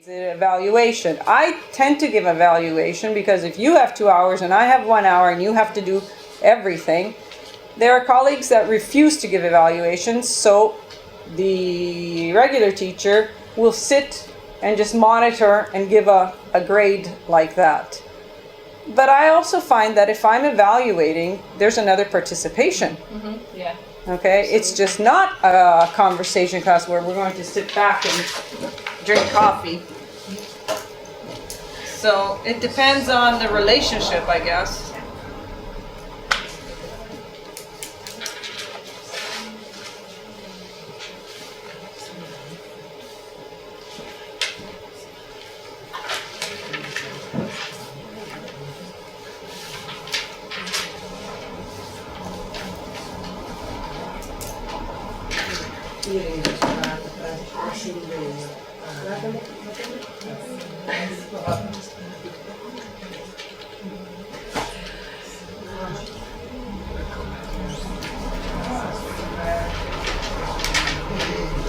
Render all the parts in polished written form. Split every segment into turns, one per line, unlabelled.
Evaluation. I tend to give evaluation because if you have 2 hours and I have 1 hour and you have to do everything, there are colleagues that refuse to give evaluations, so the regular teacher will sit and just monitor and give a grade like that. But I also find that if I'm evaluating, there's another participation.
Mm-hmm. Yeah.
Okay, it's just not a conversation class where we're going to sit back and drink coffee. So it depends on the relationship, I guess.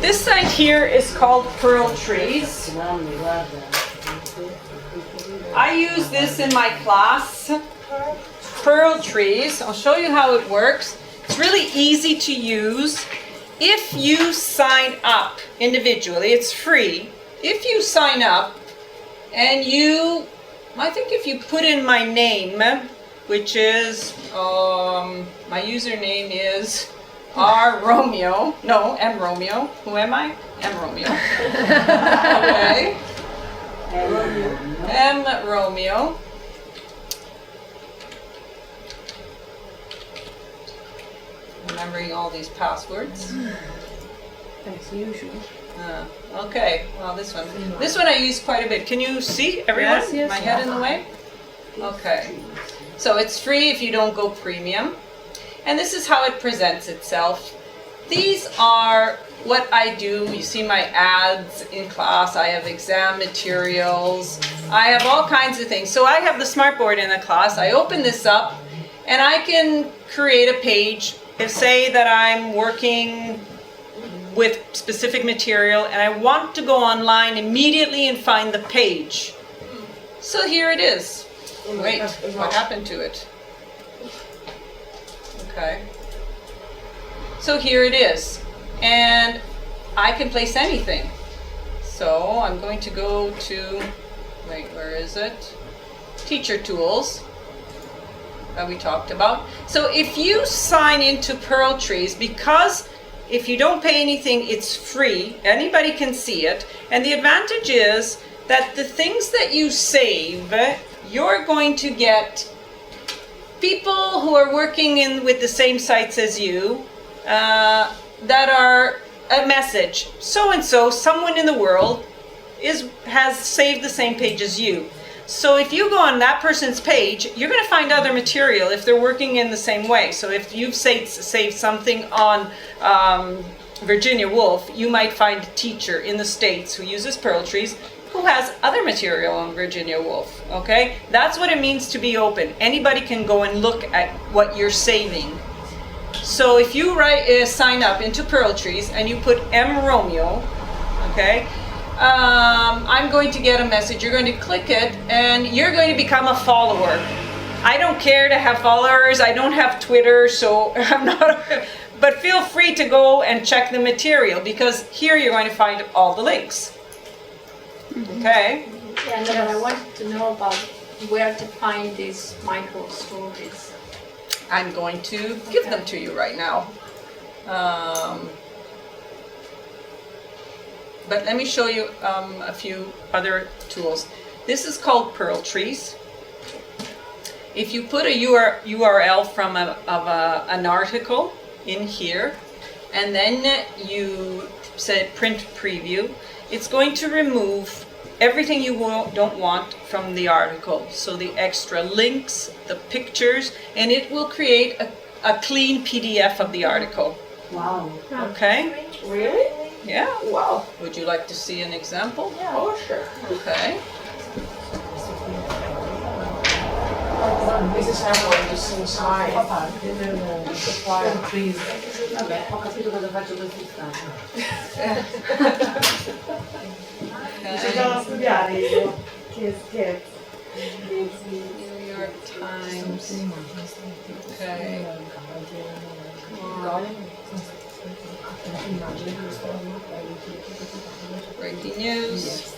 This site here is called Pearl Trees. I use this in my class. Pearl Trees. I'll show you how it works. It's really easy to use. If you sign up individually, it's free. If you sign up and I think if you put in my name, which is, my username is M Romeo. Who am I? M Romeo. Okay. M Romeo. Remembering all these passwords.
As usual.
Okay, well this one I use quite a bit. Can you see everyone?
Yes.
My head in the way? Okay. So it's free if you don't go premium. And this is how it presents itself. These are what I do. You see my ads in class. I have exam materials. I have all kinds of things. So I have the smartboard in the class. I open this up and I can create a page. Say that I'm working with specific material and I want to go online immediately and find the page. So here it is. Wait, what happened to it? Okay. So here it is. And I can place anything. So I'm going to go to, wait, where is it? Teacher Tools. That we talked about. So if you sign into Pearl Trees, because if you don't pay anything, it's free. Anybody can see it. And the advantage is that the things that you save, you're going to get people who are working with the same sites as you that are a message. So-and-so, someone in the world has saved the same page as you. So if you go on that person's page, you're going to find other material if they're working in the same way. So if you've saved something on Virginia Woolf, you might find a teacher in the States who uses Pearl Trees who has other material on Virginia Woolf. Okay? That's what it means to be open. Anybody can go and look at what you're saving. So if you sign up into Pearl Trees and you put M Romeo, okay? I'm going to get a message. You're going to click it and you're going to become a follower. I don't care to have followers. I don't have Twitter, so I'm not. But feel free to go and check the material because here you're going to find all the links. Okay?
And I wanted to know about where to find these micro stories.
I'm going to give them to you right now. But let me show you a few other tools. This is called Pearl Trees. If you put a URL from an article in here, and then you said print preview, it's going to remove everything you don't want from the article. So the extra links, the pictures, and it will create a clean PDF of the article.
Wow.
Okay?
Really?
Yeah.
Wow.
Would you like to see an example?
Yeah. Oh, sure.
Okay.
This is how I'm going to see inside. Please.
Okay.
studiare io. Che scherzo.
New York Times. Okay. Breaking news.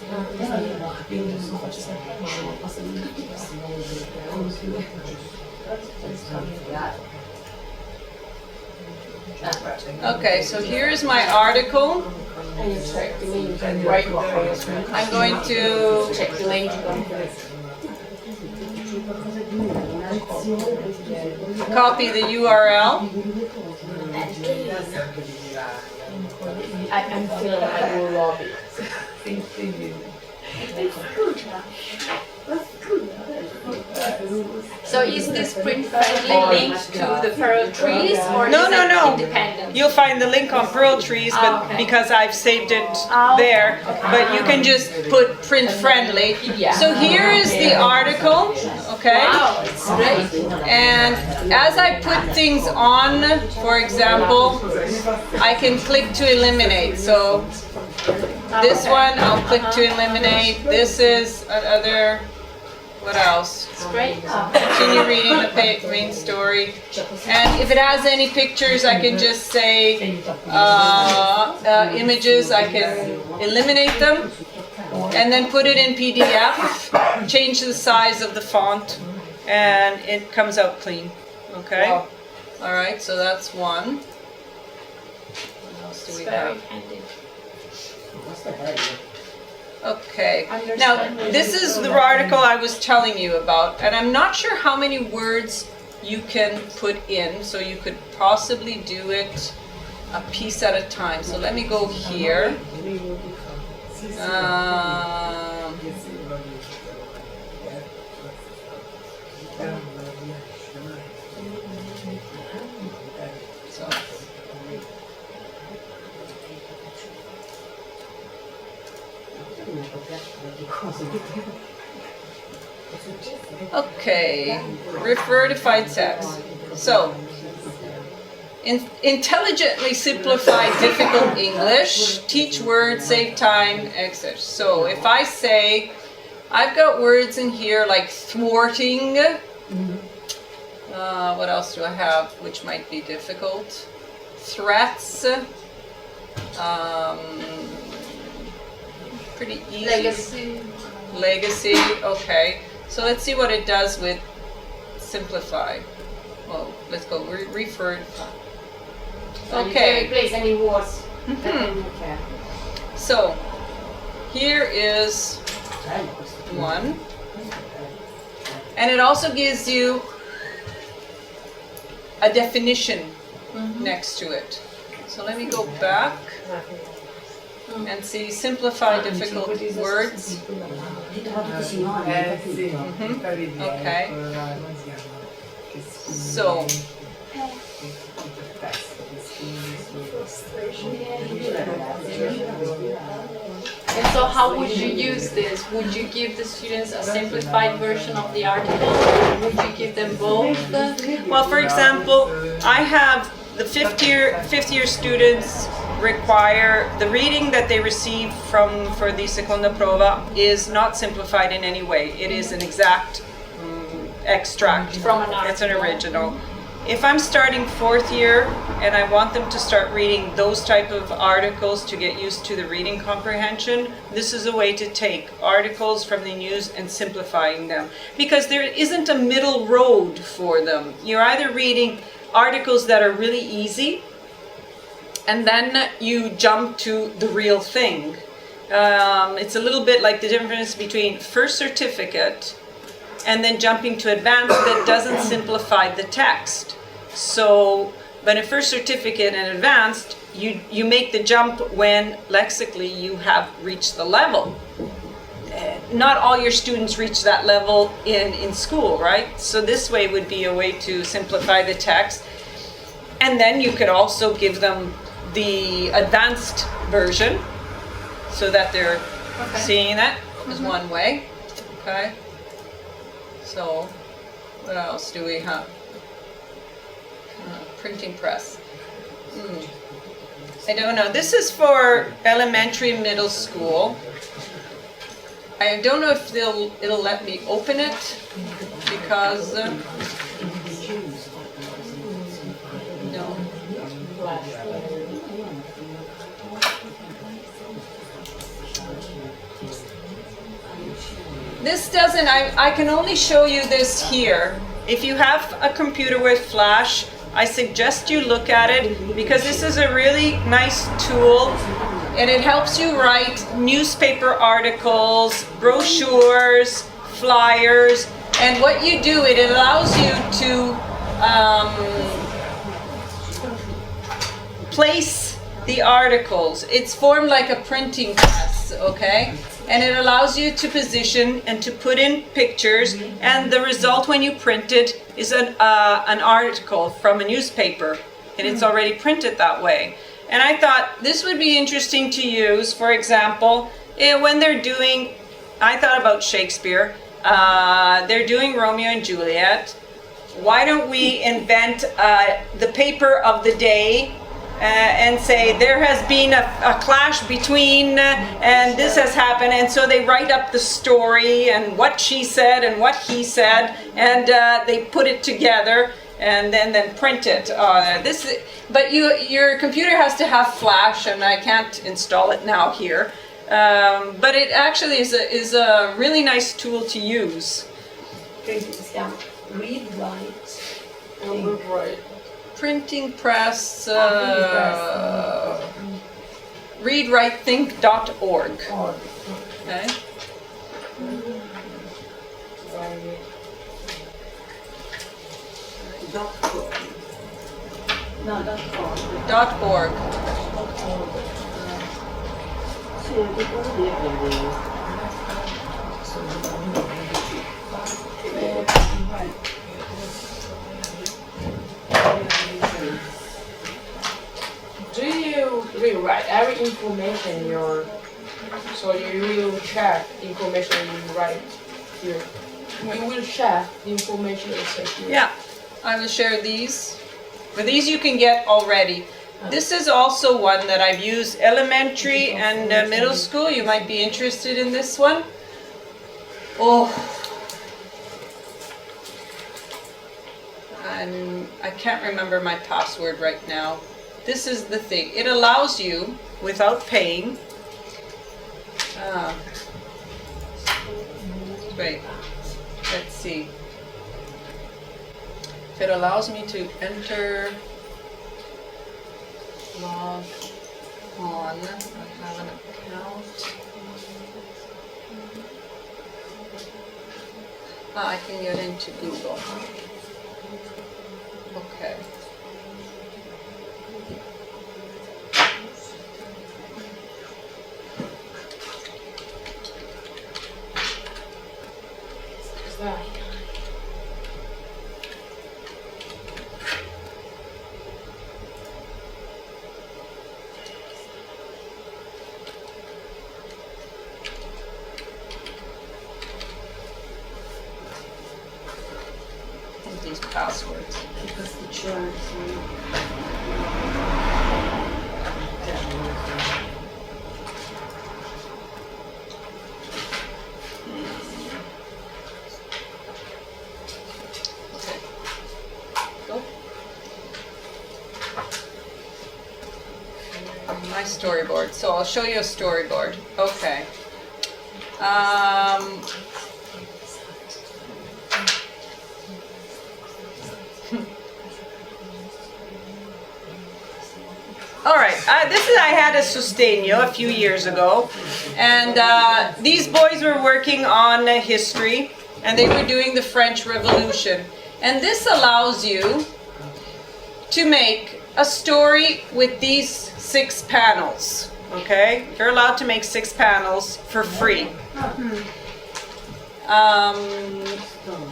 Okay, so here's my article.
And you check the link and write what
I'm going to
check the link.
copy the URL.
I'm feeling like I will love it.
So is this print-friendly linked to the Pearl Trees or
No,
is
no,
it
no.
independent?
You'll find the link on Pearl Trees, but
Okay.
because I've saved it
Oh,
there, but you can just put print friendly. So here is the article, okay?
Wow, it's great.
And as I put things on, for example, I can click to eliminate. So this one, I'll click to eliminate. This is another, what else?
It's great.
Continue reading the main story. And if it has any pictures, I can just say images, I can eliminate them and then put it in PDF, change the size of the font, and it comes out clean. Okay?
Wow.
All right, so that's one. What else do
It's
we
very
have?
handy.
Okay, now this is the article I was telling you about, and I'm not sure how many words you can put in, so you could possibly do it a piece at a time. So let me go here. So. Okay, refer to fight text. So, intelligently simplify difficult English, teach words, save time, etc. So, if I say, I've got words in here like thwarting. What else do I have which might be difficult? Threats. Pretty easy. Legacy, okay. So let's see what it does with simplify. Well, let's go refer.
So you can
Okay,
replace any words that you can.
so here is one. And it also gives you a definition next to it. So let me go back and see simplify difficult words. Okay. So
And so how would you use this? Would you give the students a simplified version of the article? Or would you give them both?
well, for example, I have the fifth year students require the reading that they receive for the seconda prova is not simplified in any way. It is an exact extract.
From an
It's an
article.
original. If I'm starting fourth year and I want them to start reading those type of articles to get used to the reading comprehension, this is a way to take articles from the news and simplifying them. Because there isn't a middle road for them. You're either reading articles that are really easy and then you jump to the real thing. It's a little bit like the difference between first certificate and then jumping to advanced that doesn't simplify the text. So, but in first certificate and advanced, you make the jump when lexically you have reached the level. Not all your students reach that level in school, right? So this way would be a way to simplify the text. And then you could also give them the advanced version so that they're seeing that is one way. Okay. So What else do we have? Printing press. I don't know. This is for elementary, middle school. I don't know if it'll let me open it because no. This doesn't. I can only show you this here. If you have a computer with Flash, I suggest you look at it because this is a really nice tool and it helps you write newspaper articles, brochures, flyers, and what you do, it allows you to place the articles. It's formed like a printing press, okay? And it allows you to position and to put in pictures, and the result when you print it is an article from a newspaper, and it's already printed that way. And I thought this would be interesting to use, for example, when they're doing, I thought about Shakespeare, they're doing Romeo and Juliet. Why don't we invent the paper of the day and say there has been a clash between and this has happened, and so they write up the story and what she said and what he said, and they put it together and then print it. But your computer has to have Flash, and I can't install it now here. But it actually is a really nice tool to use.
Read, write.
Printing press, readwritethink.org. Okay. .org.
Do you rewrite every information so you will check the information you write here? You will share the information you say here.
Yeah, I will share these. But these you can get already. This is also one that I've used elementary and middle school. You might be interested in this one. Oh, I can't remember my password right now. This is the thing. It allows you, without paying, wait, let's see. If it allows me to enter, log on, I have an account. I can get into Google. Okay. These passwords. My storyboard. So I'll show you a storyboard. Okay. All right. I had a Sustainio a few years ago, and these boys were working on history, and they were doing the French Revolution. And this allows you to make a story with these 6 panels. Okay, you're allowed to make 6 panels for free. And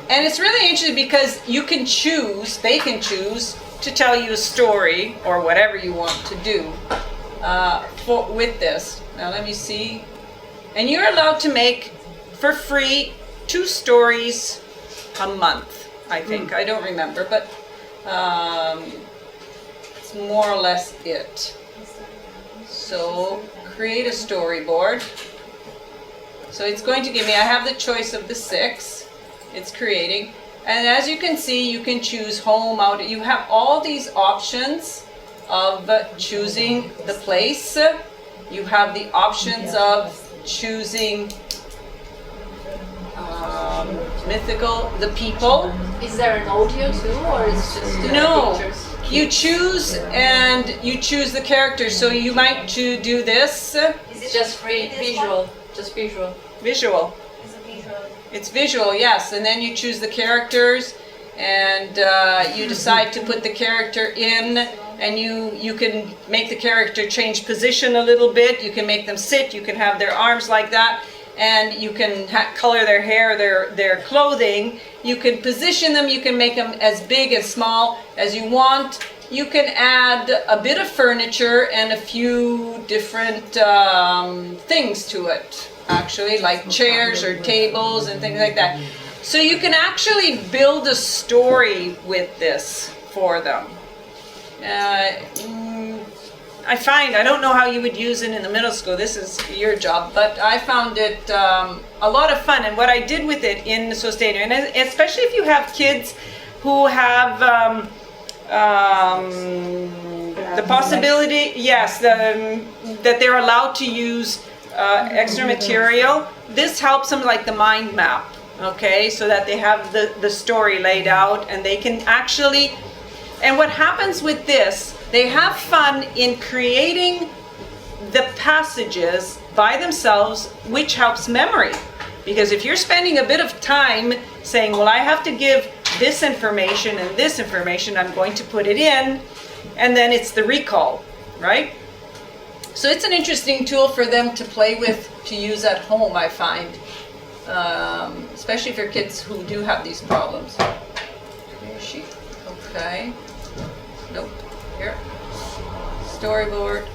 it's really interesting because you can choose, they can choose to tell you a story or whatever you want to do with this. Now let me see. And you're allowed to make for free 2 stories a month. I think. I don't remember, but it's more or less it. So create a storyboard. So it's going to give me, I have the choice of the 6. It's creating. And as you can see, you can choose home, out. You have all these options of choosing the place. You have the options of choosing mythical, the people.
Is there an audio too, or is it just
No.
pictures?
You choose and you choose the characters. So you might do this.
It's just visual, just visual.
Visual. It's visual, yes. And then you choose the characters, and you decide to put the character in, and you can make the character change position a little bit. You can make them sit. You can have their arms like that, and you can color their hair, their clothing. You can position them. You can make them as big and small as you want. You can add a bit of furniture and a few different things to it. Actually, like chairs or tables and things like that. So you can actually build a story with this for them. I don't know how you would use it in the middle school. This is your job, but I found it a lot of fun. And what I did with it in Storyboarding, and especially if you have kids who have the possibility, yes, that they're allowed to use extra material. This helps them, like the mind map, okay, so that they have the story laid out, and they can actually, and what happens with this, they have fun in creating the passages by themselves, which helps memory. Because if you're spending a bit of time saying, well, I have to give this information and this information, I'm going to put it in, and then it's the recall, right? So it's an interesting tool for them to play with, to use at home, I find. Especially for kids who do have these problems. Here she, okay. Nope, here. Storyboard.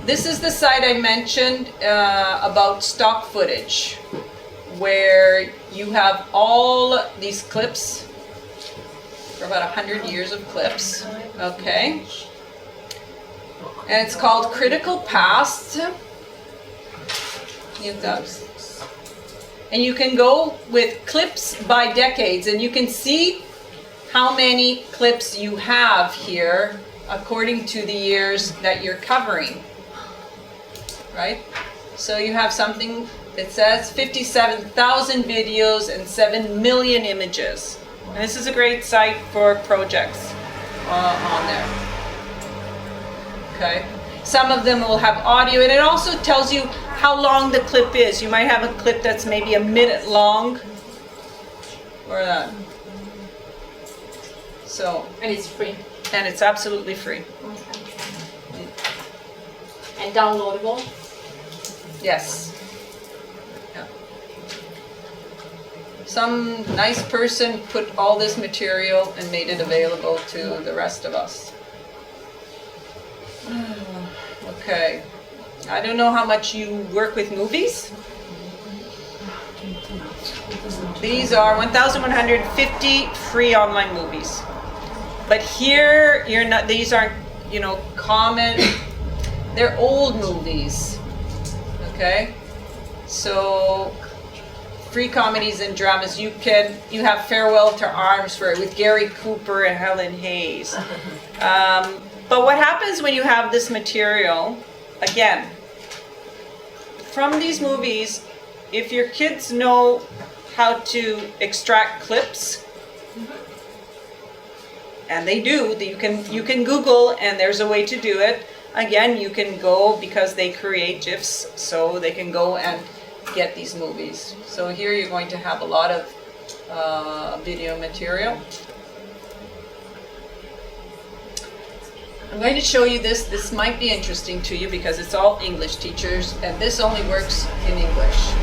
This is the site I mentioned about stock footage, where you have all these clips, for about 100 years of clips, okay? And it's called Critical Past. And you can go with clips by decades, and you can see how many clips you have here according to the years that you're covering, right? So you have something that says 57,000 videos and 7 million images. And this is a great site for projects on there. Okay. Some of them will have audio, and it also tells you how long the clip is. You might have a clip that's maybe a minute long, or that. So.
And it's free.
And it's absolutely free.
Okay. And downloadable?
Yes. Yeah. Some nice person put all this material and made it available to the rest of us. Okay. I don't know how much you work with movies. These are 1,150 free online movies. But here, these aren't, common, they're old movies. Okay? So, free comedies and dramas, you have Farewell to Arms with Gary Cooper and Helen Hayes. But what happens when you have this material, again, from these movies, if your kids know how to extract clips, and they do, you can Google, and there's a way to do it. Again, you can go, because they create GIFs, so they can go and get these movies. So here you're going to have a lot of video material. I'm going to show you this. This might be interesting to you because it's all English teachers, and this only works in English.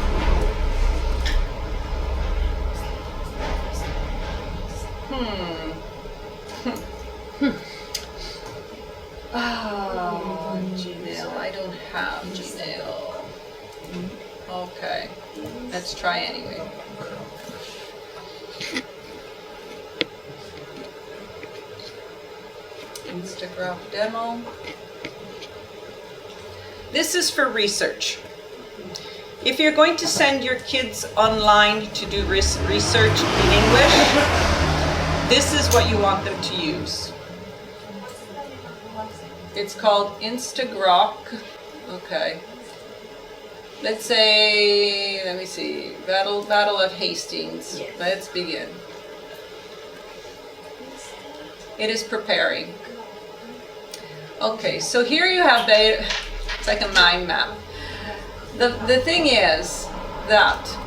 Oh, Gmail. I don't have Gmail. Okay. Let's try anyway. Instagram demo. This is for research. If you're going to send your kids online to do research in English, this is what you want them to use. It's called Instagrok. Okay. Let's say, let me see, Battle of Hastings.
Yes.
Let's begin. It is preparing. Okay, so here you have it's like a mind map. The thing is that,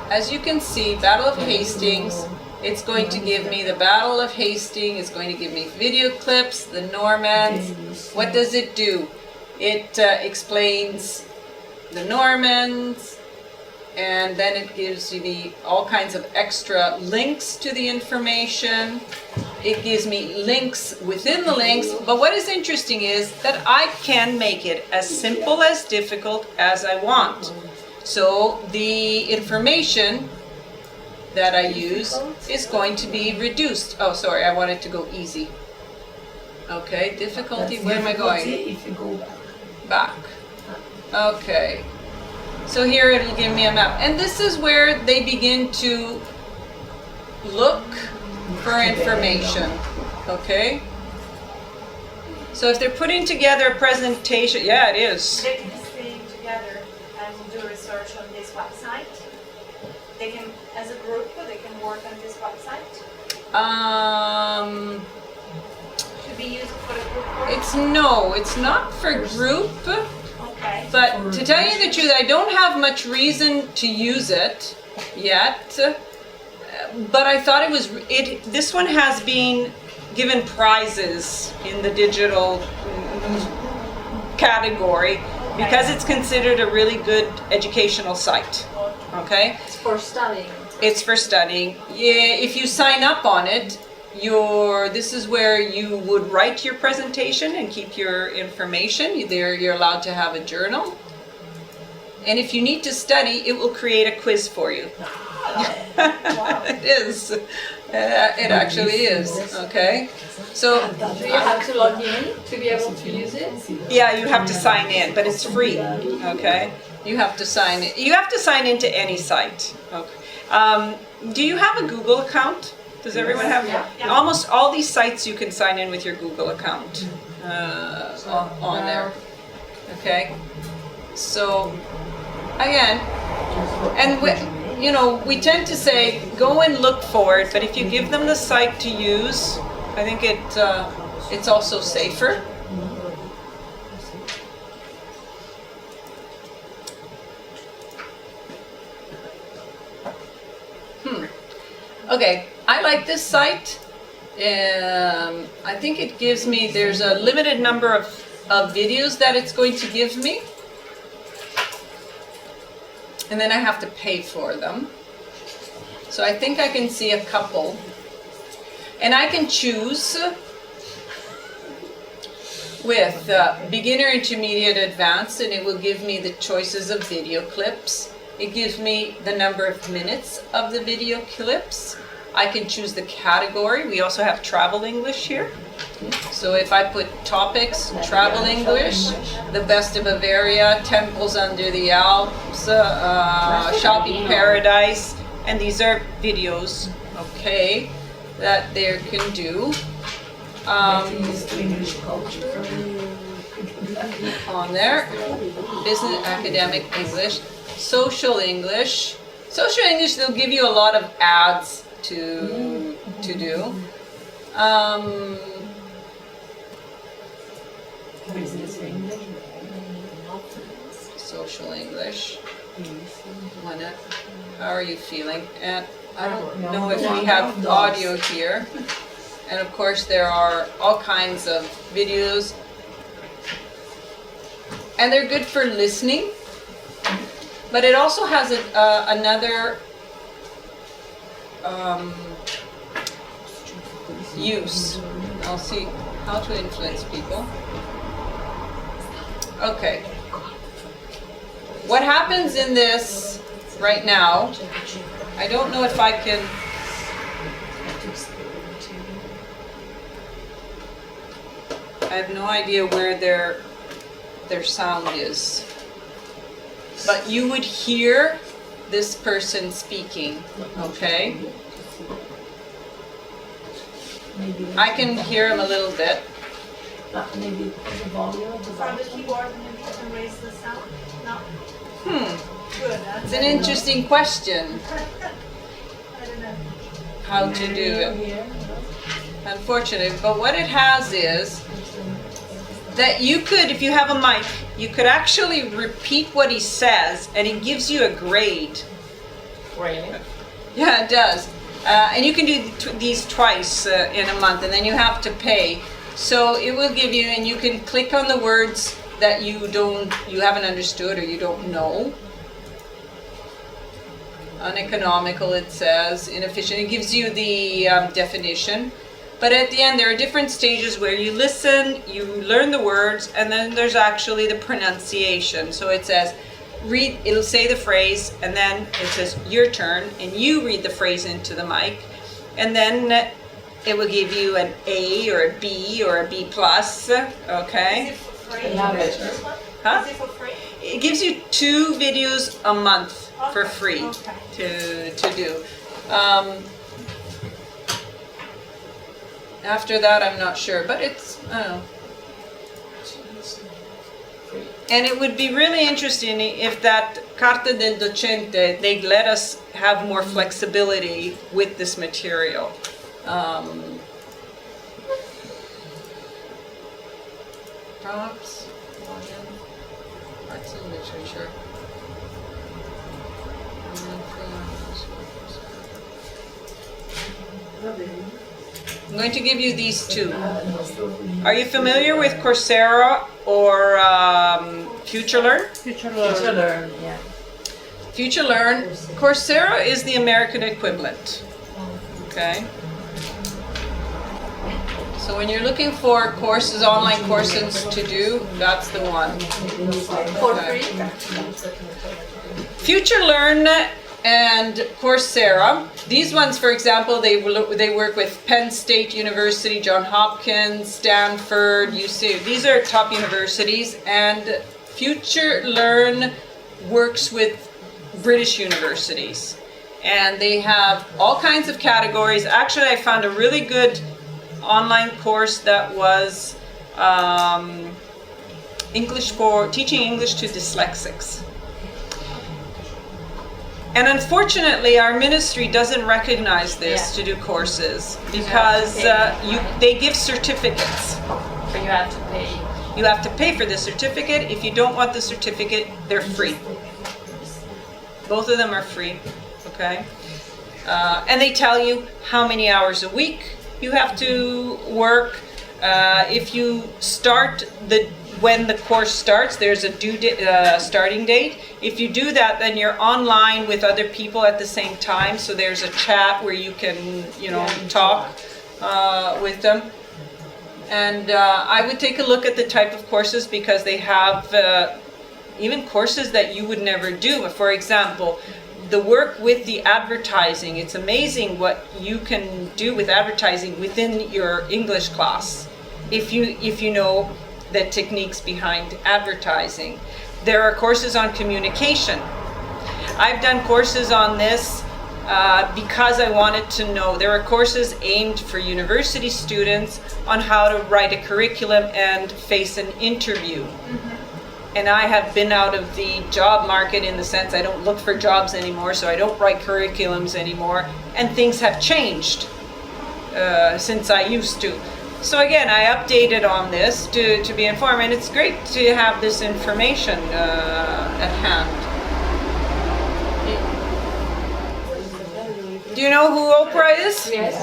as you can see, Battle of Hastings, it's going to give me the Battle of Hastings, it's going to give me video clips, the Normans. What does it do? It explains the Normans, and then it gives you all kinds of extra links to the information. It gives me links within the links, but what is interesting is that I can make it as simple as difficult as I want. So the information that I use is going to be reduced. Oh, sorry, I wanted to go easy. Okay, difficulty, where am I going?
If you go
Back. Okay. So here it'll give me a map. And this is where they begin to look for information. Okay? So if they're putting together a presentation, yeah, it is.
They can stay together and do research on this website. They can, as a group, they can work on this website. To be used for the group work.
It's not for group.
Okay.
But to tell you the truth, I don't have much reason to use it yet. But I thought this one has been given prizes in the digital category because it's considered a really good educational site. Okay?
It's for studying.
It's for studying. Yeah, if you sign up on it, this is where you would write your presentation and keep your information. You're allowed to have a journal. And if you need to study, it will create a quiz for you. It is. It actually is. Okay. So
Do you have to log in to be able to use it?
yeah, you have to sign in, but it's free. Okay. You have to sign in. You have to sign into any site. Okay. Do you have a Google account? Does everyone have?
Yeah.
Almost all these sites you can sign in with your Google account on there. Okay. So again, and we tend to say go and look for it, but if you give them the site to use, I think it's also safer. Okay, I like this site. I think it gives me, there's a limited number of videos that it's going to give me. And then I have to pay for them. So I think I can see a couple. And I can choose with beginner, intermediate, advanced, and it will give me the choices of video clips. It gives me the number of minutes of the video clips. I can choose the category. We also have travel English here. So if I put topics, travel English, the best of Bavaria, temples under the Alps, shopping paradise, and these are videos, okay, that they can do.
English culture.
On there, business, academic English, social English. Social English, they'll give you a lot of ads to do. Social English. How are you feeling? And I don't know if we have audio here. And of course there are all kinds of videos. And they're good for listening. But it also has another use. I'll see how to influence people. Okay. What happens in this right now, I don't know if I can. have no idea where their sound is. But you would hear this person speaking, okay? I can hear him a little bit.
Maybe the volume of the
From the keyboard, maybe you can raise the sound? No? Good.
It's an interesting question,
I don't know.
how to do it. Unfortunately, but what it has is that you could, if you have a mic, you could actually repeat what he says and it gives you a grade.
Really?
Yeah, it does. And you can do these twice in a month and then you have to pay. So it will give you, and you can click on the words that you haven't understood or you don't know. Uneconomical, it says, inefficient. It gives you the definition. But at the end, there are different stages where you listen, you learn the words, and then there's actually the pronunciation. So it says, read, it'll say the phrase, and then it says your turn, and you read the phrase into the mic, and then it will give you an A or a B or a B plus, okay?
Is it for free?
This
one?
Huh?
Is it for free?
It gives you 2 videos a month for free
Okay.
to do. After that, I'm not sure, but it's, I don't know. And it would be really interesting if that Carta del Docente, they'd let us have more flexibility with this material. Props, volume, arts and literature. I'm going to give you these 2. Are you familiar with Coursera or FutureLearn?
FutureLearn, yeah.
FutureLearn, Coursera is the American equivalent. Okay. So when you're looking for courses, online courses to do, that's the one.
For free?
FutureLearn and Coursera, these ones, for example, they work with Penn State University, Johns Hopkins, Stanford, UC. These are top universities, and FutureLearn works with British universities. And they have all kinds of categories. Actually, I found a really good online course that was teaching English to dyslexics. And unfortunately, our ministry doesn't recognize this to do courses because they give certificates.
But you have to pay.
You have to pay for the certificate. If you don't want the certificate, they're free. Both of them are free, okay? And they tell you how many hours a week you have to work. If you start when the course starts, there's a starting date. If you do that, then you're online with other people at the same time. So there's a chat where you can, talk with them. And I would take a look at the type of courses because they have even courses that you would never do. For example, the work with the advertising. It's amazing what you can do with advertising within your English class if you know the techniques behind advertising. There are courses on communication. I've done courses on this because I wanted to know. There are courses aimed for university students on how to write a curriculum and face an interview. Mm-hmm. And I have been out of the job market in the sense I don't look for jobs anymore, so I don't write curriculums anymore. And things have changed since I used to. So again, I updated on this to be informed, and it's great to have this information at hand. Do you know who Oprah is?
Yes.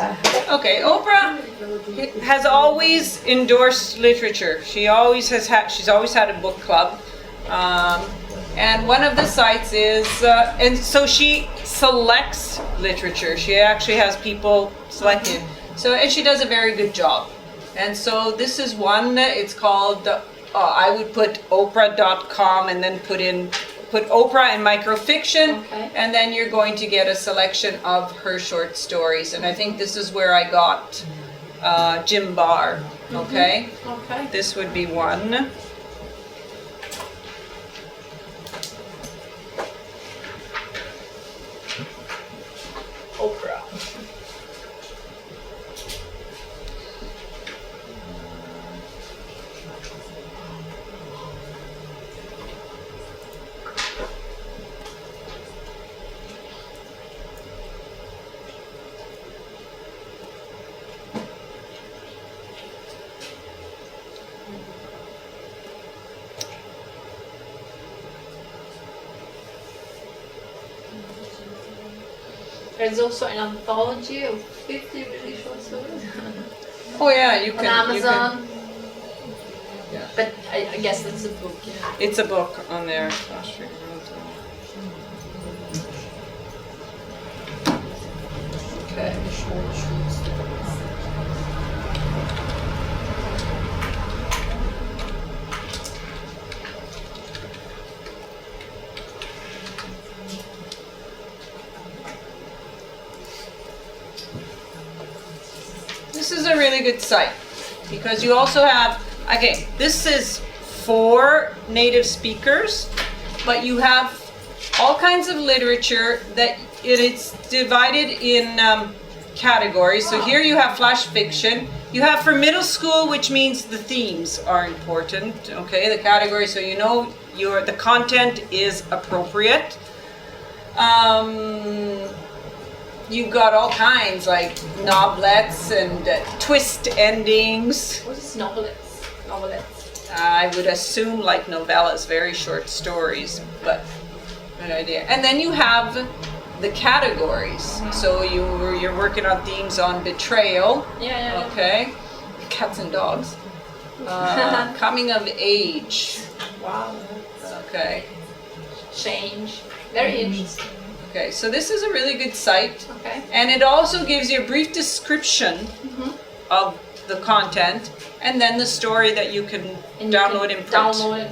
Okay, Oprah has always endorsed literature. She's always had a book club. And one of the sites is, and so she selects literature. She actually has people selected. So, and she does a very good job. And so this is one, it's called, I would put Oprah.com and then put Oprah and microfiction, and then you're going to get a selection of her short stories. And I think this is where I got gym bar, okay?
Okay.
This would be one.
Oprah. There's also an anthology of 50 really short stories
Oh yeah, you
on
can.
Amazon.
Yeah.
But I guess that's a book. Yeah.
It's a book on there. Okay. This is a really good site because you also have, okay, this is for native speakers, but you have all kinds of literature that it's divided in categories. So here you have flash fiction. You have for middle school, which means the themes are important, okay, the category, so you know the content is appropriate. You've got all kinds like novelettes and twist endings.
What is novelettes? Novelettes.
I would assume like novellas, very short stories, but good idea. And then you have the categories. So you're working on themes on betrayal.
Yeah.
Okay. Cats and dogs. Coming of age.
Wow.
Okay.
Change. Very interesting.
Okay, so this is a really good site.
Okay.
And it also gives you a brief description of the content and then the story that you can
And you
download
can
in print.
Download it.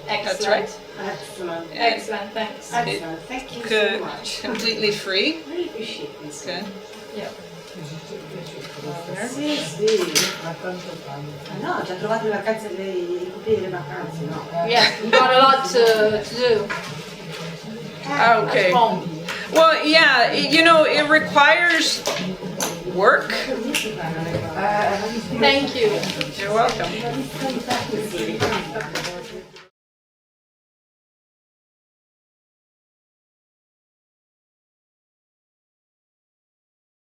Excellent.
That's right.
Excellent.
And
Excellent. Thanks.
Excellent. Thank you so
good,
much.
completely free.
I really appreciate this.
Okay.
Yeah.
Sì, sì. No, ci ha trovato le vacanze, i copie delle vacanze, no?
Yeah. You got a lot to do.
Okay.
At home.
Well, yeah, you know, it requires work.
Thank you.
You're welcome.